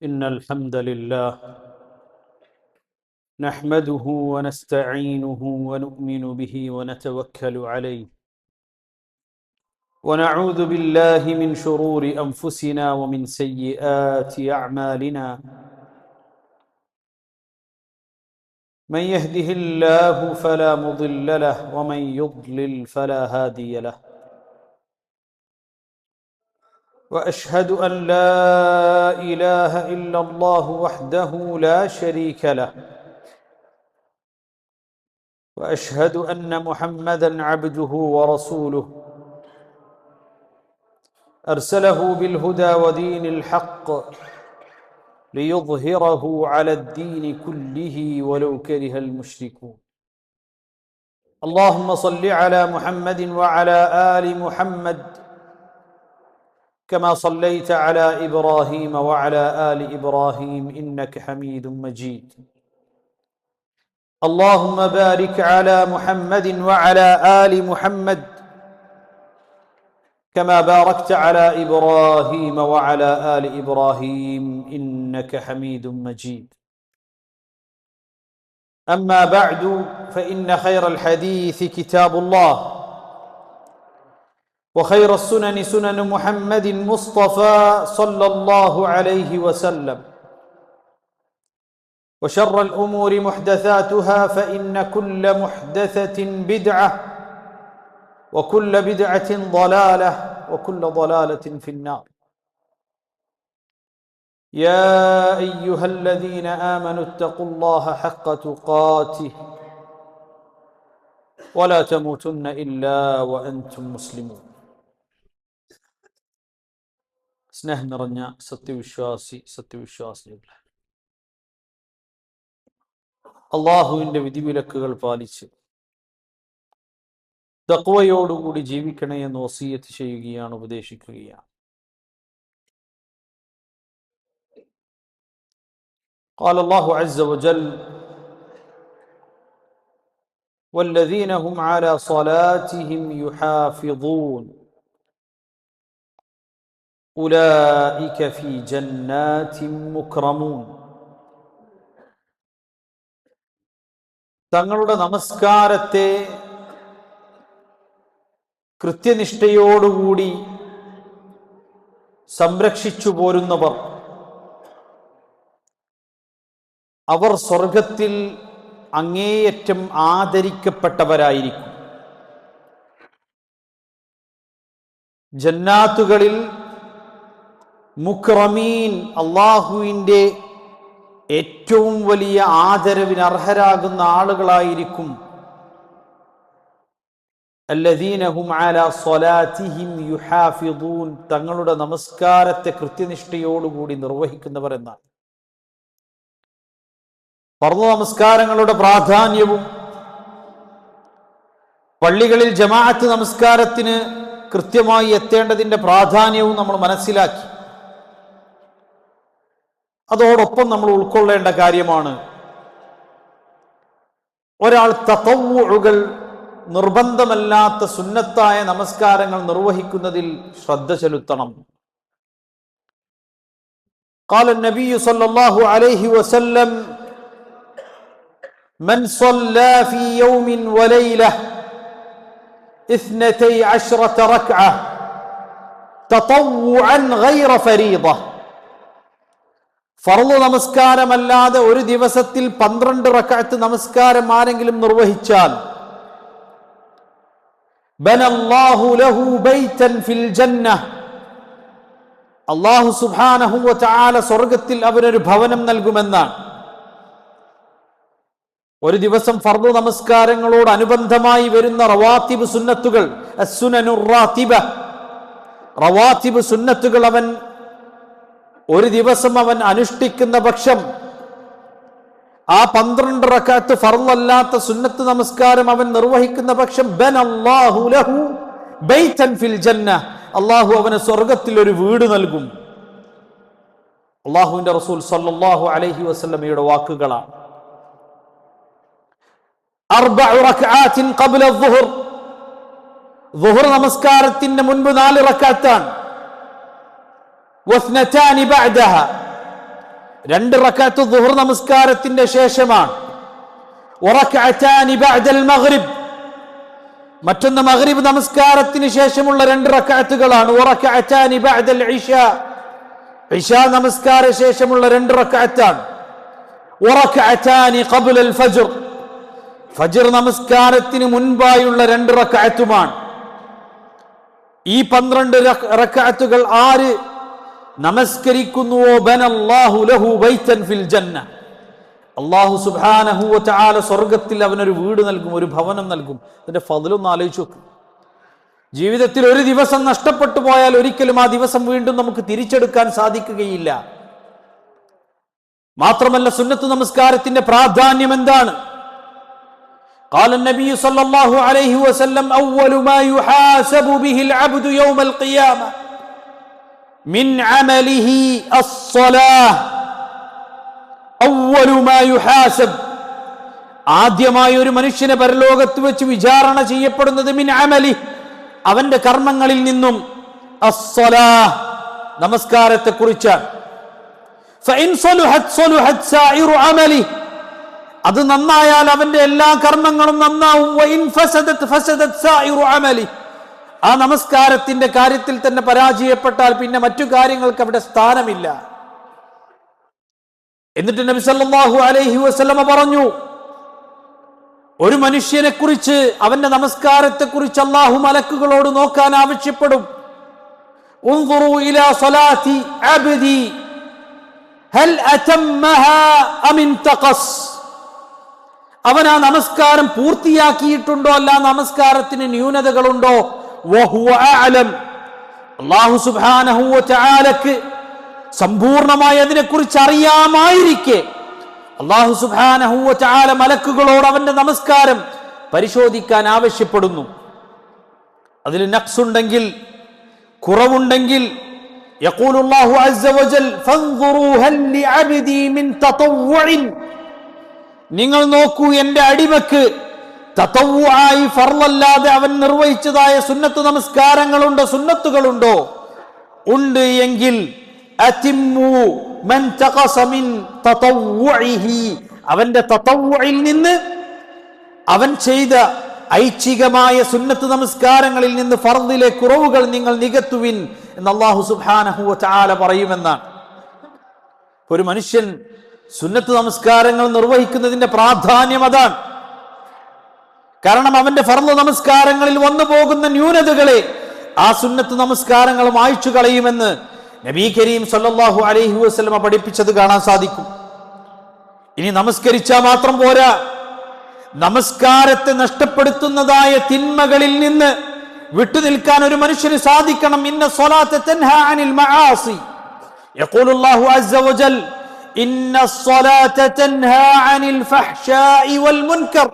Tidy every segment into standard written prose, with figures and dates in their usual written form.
إن الحمد لله نحمده ونستعينه ونؤمن به ونتوكل عليه ونعوذ بالله من شرور أنفسنا ومن سيئات أعمالنا من يهده الله فلا مضل له ومن يضلل فلا هادي له وأشهد أن لا إله إلا الله وحده لا شريك له وأشهد أن محمدًا عبده ورسوله أرسله بالهدى ودين الحق ليظهره على الدين كله ولو كره المشركون اللهم صل على محمد وعلى آل محمد كما صليت على إبراهيم وعلى آل إبراهيم إنك حميد مجيد اللهم بارك على محمد وعلى آل محمد كما باركت على إبراهيم وعلى آل إبراهيم إنك حميد مجيد أما بعد فإن خير الحديث كتاب الله وخير السنن سنن محمد مصطفى صلى الله عليه وسلم وشر الأمور محدثاتها فإن كل محدثة بدعة وكل بدعة ضلالة وكل ضلالة في النار يا أيها الذين آمنوا اتقوا الله حق تقاته ولا تموتن إلا وأنتم مسلمون സ്നേഹം നിറഞ്ഞ സത്യവിശ്വാസികളെ, അള്ളാഹുവിൻ്റെ വിധിവിലക്കുകൾ പാലിച്ച് തഖ്വയോടുകൂടി ജീവിക്കണേ എന്ന് വസിയത്ത് ചെയ്യുകയാണ്, ഉപദേശിക്കുകയാണ്. قال الله عز وجل والذين هم على صلاتهم يحافظون أولئك في جنات مكرمون. തങ്ങളുടെ നമസ്കാരത്തെ കൃത്യനിഷ്ഠയോടുകൂടി സംരക്ഷിച്ചു പോരുന്നവർ അവർ സ്വർഗത്തിൽ അങ്ങേയറ്റം ആദരിക്കപ്പെട്ടവരായിരിക്കും. ജന്നാത്തുകളിൽ മുക്രമീൻ, അള്ളാഹുവിൻ്റെ ഏറ്റവും വലിയ ആദരവിന് അർഹരാകുന്ന ആളുകളായിരിക്കും. അല്ലദീന ഹും അലാ സ്വലാത്തിഹിം യുഹാഫിദൂൻ, തങ്ങളുടെ നമസ്കാരത്തെ കൃത്യനിഷ്ഠയോടുകൂടി നിർവഹിക്കുന്നവർ എന്നാണ്. ഫർദ് നമസ്കാരങ്ങളുടെ പ്രാധാന്യവും പള്ളികളിൽ ജമാഅത്ത് നമസ്കാരത്തിന് കൃത്യമായി എത്തേണ്ടതിൻ്റെ പ്രാധാന്യവും നമ്മൾ മനസ്സിലാക്കി. അതോടൊപ്പം നമ്മൾ ഉൾക്കൊള്ളേണ്ട കാര്യമാണ്, ഒരാൾ തതവ്വുഉകൾ, നിർബന്ധമല്ലാത്ത സുന്നത്തായ നമസ്കാരങ്ങൾ നിർവഹിക്കുന്നതിൽ ശ്രദ്ധ ചെലുത്തണം. قال النبي صلى الله عليه وسلم من صلى في يوم وليلة 12 ركعة تطوعا غير فريضة. ഫർള് നമസ്കാരമല്ലാതെ ഒരു ദിവസത്തിൽ 12 റക്അത്ത് നമസ്കാരം ആരെങ്കിലും നിർവഹിച്ചാൽ ബനല്ലാഹു ലഹു ബൈതൻ ഫിൽ ജന്നഹ, അല്ലാഹു സുബ്ഹാനഹു വ തആല സ്വർഗ്ഗത്തിൽ അവനൊരു ഭവനം നൽകുമെന്നാണ്. ഒരു ദിവസം ഫർദ് നമസ്കാരങ്ങളോട് അനുബന്ധമായി വരുന്ന റവാത്തിബ് സുന്നത്തുകൾ, അസ്സുനനുർ റാത്തിബ, റവാത്തിബ് സുന്നത്തുകൾ അവൻ ഒരു ദിവസം അവൻ അനുഷ്ഠിക്കുന്ന പക്ഷം ആ 12 റക്അത്ത് ഫർളല്ലാത്ത സുന്നത്ത് നമസ്കാരം അവൻ നിർവഹിക്കുന്ന പക്ഷം ബനല്ലാഹു ലഹു ബൈതൻ ഫിൽ ജന്നഹ, അല്ലാഹു അവന് സ്വർഗ്ഗത്തിൽ ഒരു വീട് നൽകും. അല്ലാഹുവിന്റെ റസൂൽ സല്ലല്ലാഹു അലൈഹി വസല്ലമയുടെ വാക്കുകളാണ്. 4 റക്അാത്തിൻ ഖബ്ല അദ്ദുഹർ, ളുഹർ നമസ്കാരത്തിന് മുൻപ് 4 റക്അത്താണ്. വസ്നതാനി ബഅദഹ, 2 റക്അത്ത് ദുഹർ നമസ്കാരത്തിന്റെ ശേഷമാണ്. വറക്അതാനി ബഅദൽ മഗ്രിബ്, മറ്റൊന്ന് മഗ്രിബ് നമസ്കാരത്തിന് ശേഷമുള്ള 2 റക്അത്തുകളാണ്. വറക്അതാനി ബഅദൽ ഇശാ, ഇശാ നമസ്കാര ശേഷമുള്ള 2 റക്അത്താണ്. വറക്അതാനി ഖബ്ലൽ ഫജ്ർ, ഫജ്ർ നമസ്കാരത്തിന് മുൻപായുള്ള 2 റക്അത്തുമാണ്. ഈ 12 റക്അത്തുകൾ ആര് നമസ്കരിക്കുന്നുവോ ബനല്ലാഹു ലഹു ബൈതൻ ഫിൽ ജന്ന, അല്ലാഹു സുബ്ഹാനഹു വ തആല സ്വർഗ്ഗത്തിൽ അവനൊരു വീട് നൽകും, ഒരു ഭവനം നൽകും. അതിന്റെ ഫദ്ലൊന്ന് ആലോചിച്ച് നോക്ക്. ജീവിതത്തിൽ ഒരു ദിവസം നഷ്ടപ്പെട്ടു പോയാൽ ഒരിക്കലും ആ ദിവസം വീണ്ടും നമുക്ക് തിരിച്ചെടുക്കാൻ സാധിക്കുകയില്ല. മാത്രമല്ല സുന്നത്ത് നമസ്കാരത്തിന്റെ പ്രാധാന്യം എന്താണ്? قال النبي صلى الله عليه وسلم أول ما يحاسب به العبد يوم القيامة من عمله الصلاة. أول ما يحاسب, ആദ്യമായി ഒരു മനുഷ്യനെ പരലോകത്ത് വെച്ച് വിചാരണ ചെയ്യപ്പെടുന്നത് മിൻ അമലി, അവന്റെ കർമ്മങ്ങളിൽ നിന്നും അസ്സലാഹ്, നമസ്കാരത്തെ കുറിച്ചാണ്. ഫഇൻ സലുഹത് സലുഹത് സായിറു അമലി, അത് നന്നായാൽ അവന്റെ എല്ലാ കർമ്മങ്ങളും നന്നാവും. വഇൻ ഫസദത് ഫസദത് സായിറു അമലി, ആ നമസ്കാരത്തിന്റെ കാര്യത്തിൽ തന്നെ പരാജയപ്പെട്ടാൽ പിന്നെ മറ്റു കാര്യങ്ങൾക്ക് അവിടെ സ്ഥാനമില്ല. എന്നിട്ട് നബി സല്ലല്ലാഹു അലൈഹി വസല്ലമ പറഞ്ഞു, ഒരു മനുഷ്യനെ കുറിച്ച്, അവന്റെ നമസ്കാരത്തെ കുറിച്ച് അല്ലാഹു മലക്കുകളോട് നോക്കാൻ ആവശ്യപ്പെടും. ഉൻദുറു ഇലാ സ്വലാത്തി അബ്ദി ഹൽ അതമ്മഹാ അം ഇൻതഖസ്, അവൻ ആ നമസ്കാരം പൂർത്തിയാക്കിയിട്ടുണ്ടോ, അല്ല നമസ്കാരത്തിന് ന്യൂനതകളുണ്ടോ. വഹുവ അഅലം, അല്ലാഹു സുബ്ഹാനഹു വ തആലക്ക് സമ്പൂർണമായി അതിനെക്കുറിച്ച് അറിയാമായിരിക്കെ അല്ലാഹു സുബ്ഹാനഹു വ തആല മലക്കുകളോട് അവന്റെ നമസ്കാരം പരിശോധിക്കാൻ ആവശ്യപ്പെടുന്നു. അതിൽ നഖ്സുണ്ടെങ്കിൽ, കുറവുണ്ടെങ്കിൽ, യഖൂലുല്ലാഹു അസ്സ വജൽ ഫൻദുറൂ ഹൽ ലിഅബ്ദി മിൻ തതവ്വുഇൻ, നിങ്ങൾ നോക്കൂ എന്റെ അടിമക്ക് തതവ്വുആയി ഫർളല്ലാതെ അവൻ നിർവഹിച്ചതായ സുന്നത്ത് നമസ്കാരങ്ങളുണ്ടോ, സുന്നത്തുകളുണ്ടോ. ഉണ്ട് എങ്കിൽ അതിമ്മു മൻ തഖസ മിൻ തതവ്വുഇഹി, അവന്റെ തതവ്വുഇൽ നിന്ന്, അവൻ ചെയ്ത ഐച്ഛികമായ സുന്നത്ത് നമസ്കാരങ്ങളിൽ നിന്ന് ഫർദിലെ കുറവുകൾ നിങ്ങൾ നികത്തുവിൻ എന്ന് അല്ലാഹു സുബ്ഹാനഹു വ തആല പറയുമെന്നാണ്. ഒരു മനുഷ്യൻ സുന്നത്ത് നമസ്കാരങ്ങൾ നിർവഹിക്കുന്നതിന്റെ പ്രാധാന്യം അതാണ്. കാരണം അവന്റെ ഫർദ് നമസ്കാരങ്ങളിൽ വന്നു പോകുന്ന ന്യൂനതകളെ ആ സുന്നത്ത് നമസ്കാരങ്ങൾ മായ്ച്ചു കളയുമെന്ന് നബി കരീം സല്ലല്ലാഹു അലൈഹി വസല്ലമ പഠിപ്പിച്ചത് കാണാൻ സാധിക്കും. ഇനി നമസ്കരിച്ചാൽ മാത്രം പോരാ, നമസ്കാരത്തെ നഷ്ടപ്പെടുത്തുന്നതായ തിന്മകളിൽ നിന്ന് വിട്ടുനിൽക്കാൻ ഒരു മനുഷ്യന് സാധിക്കണം. ഇന്ന സ്വലാത്ത തൻഹാ അനിൽ മആസി, യഖൂലുല്ലാഹു അസ്സ വജൽ ഇന്ന സ്വലാത്ത തൻഹാ അനിൽ ഫഹ്ശാഇ വൽ മുൻകർ.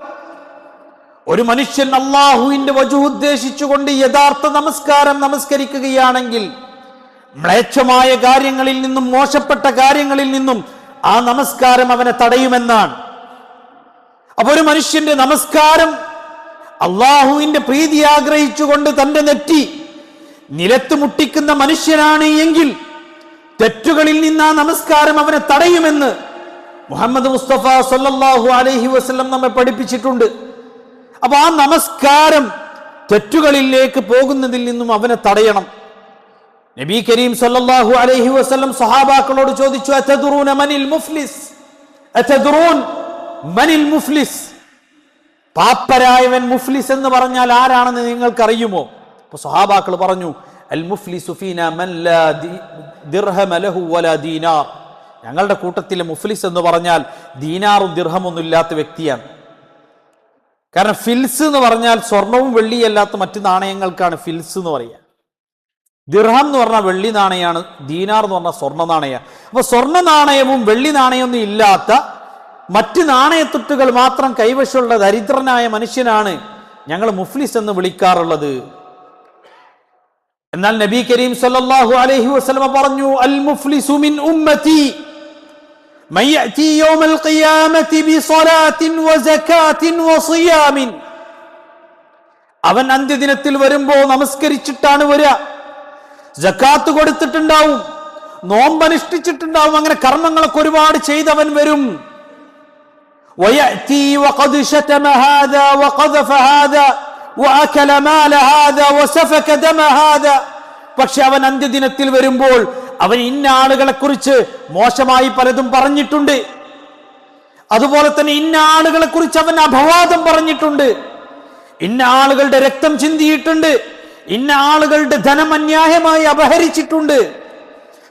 ഒരു മനുഷ്യൻ അല്ലാഹുവിന്റെ വജഹ് ഉദ്ദേശിച്ചുകൊണ്ട് യഥാർത്ഥ നമസ്കാരം നമസ്കരിക്കുകയാണെങ്കിൽ മ്ലേച്ഛമായ കാര്യങ്ങളിൽ നിന്നും, മോശപ്പെട്ട കാര്യങ്ങളിൽ നിന്നും ആ നമസ്കാരം അവനെ തടയുമെന്നാണ്. അപ്പൊ ഒരു മനുഷ്യന്റെ നമസ്കാരം അള്ളാഹുവിന്റെ പ്രീതി ആഗ്രഹിച്ചുകൊണ്ട് തന്റെ നെറ്റി നിലത്ത് മുട്ടിക്കുന്ന മനുഷ്യനാണ് എങ്കിൽ തെറ്റുകളിൽ നിന്ന് ആ നമസ്കാരം അവനെ തടയുമെന്ന് മുഹമ്മദ് മുസ്തഫ സല്ലല്ലാഹു അലൈഹി വസല്ലം നമ്മെ പഠിപ്പിച്ചിട്ടുണ്ട്. അപ്പൊ ആ നമസ്കാരം തെറ്റുകളിലേക്ക് പോകുന്നതിൽ നിന്നും അവനെ തടയണം. നബി കരീം സല്ലല്ലാഹു അലൈഹി വസല്ലം സഹാബാക്കളോട് ചോദിച്ചു, അതദ്റൂന മനിൽ മുഫ്ലിസ്, അതദ്റൂൻ മനിൽ മുഫ്ലിസ്, പാപ്പരായവൻ മുഫ്ലിസ് എന്ന് പറഞ്ഞാൽ ആരാണെന്ന് നിങ്ങൾക്കറിയുമോ? അപ്പൊ സഹാബാക്കൾ പറഞ്ഞു, അൽ മുഫ്ലിസു ഫീനാ മൻ ലാ ദിർഹമ ലഹു വലാ ദീനാർ, ഞങ്ങളുടെ കൂട്ടത്തിലെ മുഫ്ലിസ് എന്ന് പറഞ്ഞാൽ ദീനാറും ദിർഹമൊന്നും ഇല്ലാത്ത വ്യക്തിയാണ്. കാരണം ഫിൽസ് എന്ന് പറഞ്ഞാൽ സ്വർണവും വെള്ളിയല്ലാത്ത മറ്റു നാണയങ്ങൾക്കാണ് ഫിൽസ് എന്ന് പറയുക. ദിർഹം എന്ന് പറഞ്ഞാൽ വെള്ളി നാണയമാണ്, ദീനാർ എന്ന് പറഞ്ഞാൽ സ്വർണ്ണ നാണയമാണ്. അപ്പൊ സ്വർണ്ണ നാണയവും വെള്ളി നാണയമൊന്നും ഇല്ലാത്ത മറ്റ് നാണയത്തുട്ടുകൾ മാത്രം കൈവശമുള്ള ദരിദ്രനായ മനുഷ്യനാണ് ഞങ്ങൾ മുഫ്ലിസ് എന്ന് വിളിക്കാറുള്ളത്. എന്നാൽ നബി കരീം സല്ലല്ലാഹു അലൈഹി വസല്ലമ പറഞ്ഞു, അൽ മുഫ്ലിസു മിൻ ഉമ്മതി മൻ യഅതി യൗമൽ ഖിയാമത്തി ബിസ്സലാത്തിൻ വസകാത്തിൻ വസിയാമിൻ, അവൻ അന്ത്യദിനത്തിൽ വരുമ്പോൾ നമസ്കരിച്ചിട്ടാണ് വരിക, സകാത്ത് കൊടുത്തിട്ടുണ്ടാവും, നോമ്പനുഷ്ഠിച്ചിട്ടുണ്ടാവും, അങ്ങനെ കർമ്മങ്ങളൊക്കെ ഒരുപാട് ചെയ്തവൻ വരും. ويأتي وقد شتم هذا وقذف هذا وأكل مال هذا وسفك دم هذا. പക്ഷെ അവൻ അന്ത്യദിനത്തിൽ വരുമ്പോൾ അവൻ ഇന്ന ആളുകളെ കുറിച്ച് മോശമായി പലതും പറഞ്ഞിട്ടുണ്ട്, അതുപോലെ തന്നെ ഇന്ന ആളുകളെ കുറിച്ച് അവൻ അപവാദം പറഞ്ഞിട്ടുണ്ട്, ഇന്ന ആളുകളുടെ രക്തം ചിന്തിയിട്ടുണ്ട്, ഇന്ന ആളുകളുടെ ധനം അന്യായമായി അപഹരിച്ചിട്ടുണ്ട്.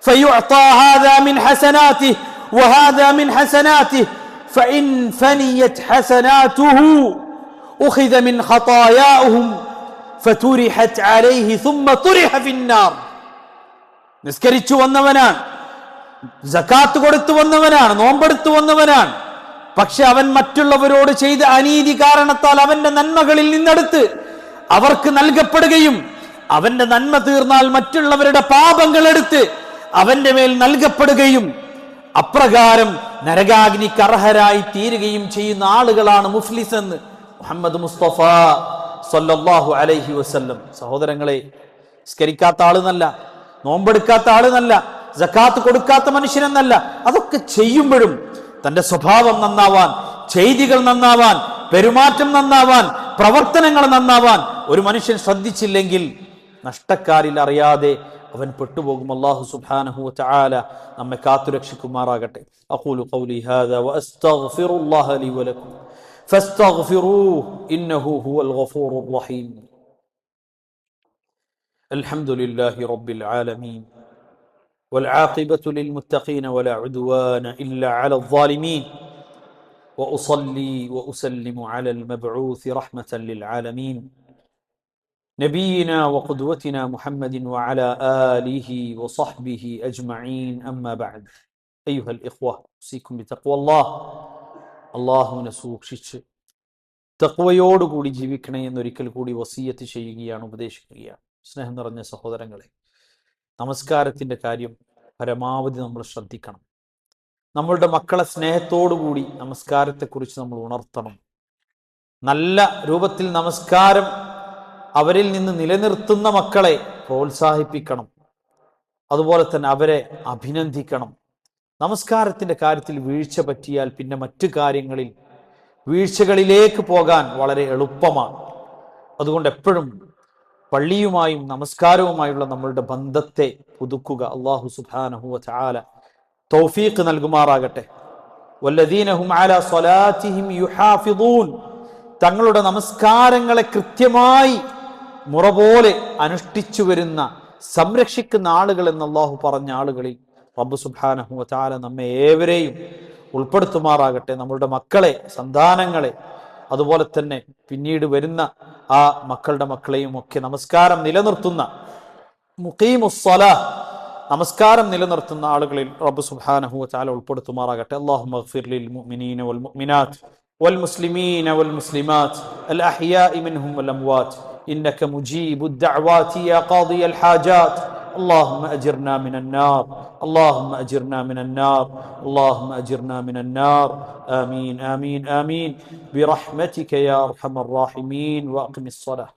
فيعطى هذا من حسناته وهذا من حسناته فإن فنيت حسناته أخذ من خطاياهم فطرحت عليه ثم طرح في النار. നിസ്കരിച്ചു വന്നവനാണ്, സകാത്ത് കൊടുത്തു വന്നവനാണ്, നോമ്പെടുത്തു വന്നവനാണ്. പക്ഷെ അവൻ മറ്റുള്ളവരോട് ചെയ്ത അനീതി കാരണത്താൽ അവന്റെ നന്മകളിൽ നിന്നെടുത്ത് അവർക്ക് നൽകപ്പെടുകയും അവന്റെ നന്മ തീർന്നാൽ മറ്റുള്ളവരുടെ പാപങ്ങൾ എടുത്ത് അവന്റെ മേൽ നൽകപ്പെടുകയും അപ്രകാരം നരകാഗ്നിക്ക് അർഹരായി തീരുകയും ചെയ്യുന്ന ആളുകളാണ് മുഫ്ലിസ് എന്ന് മുഹമ്മദ് മുസ്തഫ സല്ലല്ലാഹു അലൈഹി വസല്ലം. സഹോദരങ്ങളെ, നിസ്കരിക്കാത്ത ആളെന്നല്ല, നോമ്പെടുക്കാത്ത ആളെന്നല്ല, സകാത്ത് കൊടുക്കാത്ത മനുഷ്യനെന്നല്ല, അതൊക്കെ ചെയ്യുമ്പോഴും തന്റെ സ്വഭാവം നന്നാവാൻ, ചെയ്തികൾ നന്നാവാൻ, പെരുമാറ്റം നന്നാവാൻ, പ്രവർത്തനങ്ങൾ നന്നാവാൻ ഒരു മനുഷ്യൻ ശ്രദ്ധിച്ചില്ലെങ്കിൽ നഷ്ടക്കാരിൽ അറിയാതെ അവൻ പെട്ടുപോകും. അല്ലാഹു സുബ്ഹാനഹു വ തആല നമ്മെ കാത്തുരക്ഷിക്കുമാറാകട്ടെ. അഖൂലു ഖൗലി ഹാദാ വഅസ്തഗ്ഫിറുല്ലാഹ ലി വലക്കും ഫസ്തഗ്ഫിറൂഹു ഇന്നഹു ഹുവൽ ഗഫൂറുർ റഹീം. അൽഹംദുലില്ലാഹി റബ്ബിൽ ആലമീൻ والعاقبة للمتقين ولا عدوان إلا على الظالمين وأصلي وأسلم على المبعوث رحمة للعالمين نبينا وقدوتنا محمد وعلى آله وصحبه أجمعين. أما بعد أيها الإخوة أوصيكم بتقوى الله. അള്ളാഹുവിനെ സൂക്ഷിച്ച് തഖ്വയോടുകൂടി ജീവിക്കണേ എന്നൊരിക്കൽ കൂടി വസിയത്ത് ചെയ്യുകയാണ്, ഉപദേശിക്കുകയാണ്. സ്നേഹം നിറഞ്ഞ സഹോദരങ്ങളെ, നമസ്കാരത്തിൻ്റെ കാര്യം പരമാവധി നമ്മൾ ശ്രദ്ധിക്കണം. നമ്മളുടെ മക്കളെ സ്നേഹത്തോടുകൂടി നമസ്കാരത്തെക്കുറിച്ച് നമ്മൾ ഉണർത്തണം. നല്ല രൂപത്തിൽ നമസ്കാരം അവരിൽ നിന്ന് നിലനിർത്തുന്ന മക്കളെ പ്രോത്സാഹിപ്പിക്കണം. അതുപോലെ തന്നെ അവരെ അഭിനന്ദിക്കണം. നമസ്കാരത്തിൻ്റെ കാര്യത്തിൽ വീഴ്ച പറ്റിയാൽ പിന്നെ മറ്റു കാര്യങ്ങളിൽ വീഴ്ചകളിലേക്ക് പോകാൻ വളരെ എളുപ്പമാണ്. അതുകൊണ്ട് എപ്പോഴും പള്ളിയുമായും നമസ്കാരവുമായുള്ള നമ്മളുടെ ബന്ധത്തെ പുതുക്കുക. അല്ലാഹു സുബ്ഹാനഹു വ തആല തൗഫീഖ് നൽകുമാറാകട്ടെ. വല്ലദീന ഹും അലാ സ്വലാത്തിഹിം യുഹാഫിദൂൻ, തങ്ങളുടെ നമസ്കാരങ്ങളെ കൃത്യമായി മുറ പോലെ അനുഷ്ഠിച്ചു വരുന്ന, സംരക്ഷിക്കുന്ന ആളുകൾ എന്ന് അല്ലാഹു പറഞ്ഞ ആളുകളിൽ റബ്ബ് സുബ്ഹാനഹു വ തആല നമ്മെ ഏവരെയും ഉൾപ്പെടുത്തുമാറാകട്ടെ. നമ്മളുടെ മക്കളെ, സന്താനങ്ങളെ, അതുപോലെ തന്നെ പിന്നീട് വരുന്ന ആ മക്കളുടെ മക്കളെയും ഒക്കെ നമസ്കാരം നിലനിർത്തുന്ന മുഖീമുസ്സലാഹ്, നമസ്കാരം നിലനിർത്തുന്ന ആളുകളിൽ റബ്ബ് സുബ്ഹാനഹു വ തആല ഉൾപ്പെടുത്തുമാറാകട്ടെ. അല്ലാഹുമ്മഗ്ഫിർ ലിൽ മുഅ്മിനീന വൽ മുഅ്മിനാത്ത് വൽ മുസ്ലിമീന വൽ മുസ്ലിമാത്ത് അൽ അഹ്യാഇ മിൻഹും വൽ അംവാത്ത് ഇന്നക മുജീബുദ് ദഅവാതി യാ ഖാദിയൽ ഹാജാത്ത്. اللهم أجرنا من النار، اللهم أجرنا من النار، اللهم أجرنا من النار. آمين آمين آمين برحمتك يا أرحم الراحمين. وأقم الصلاة.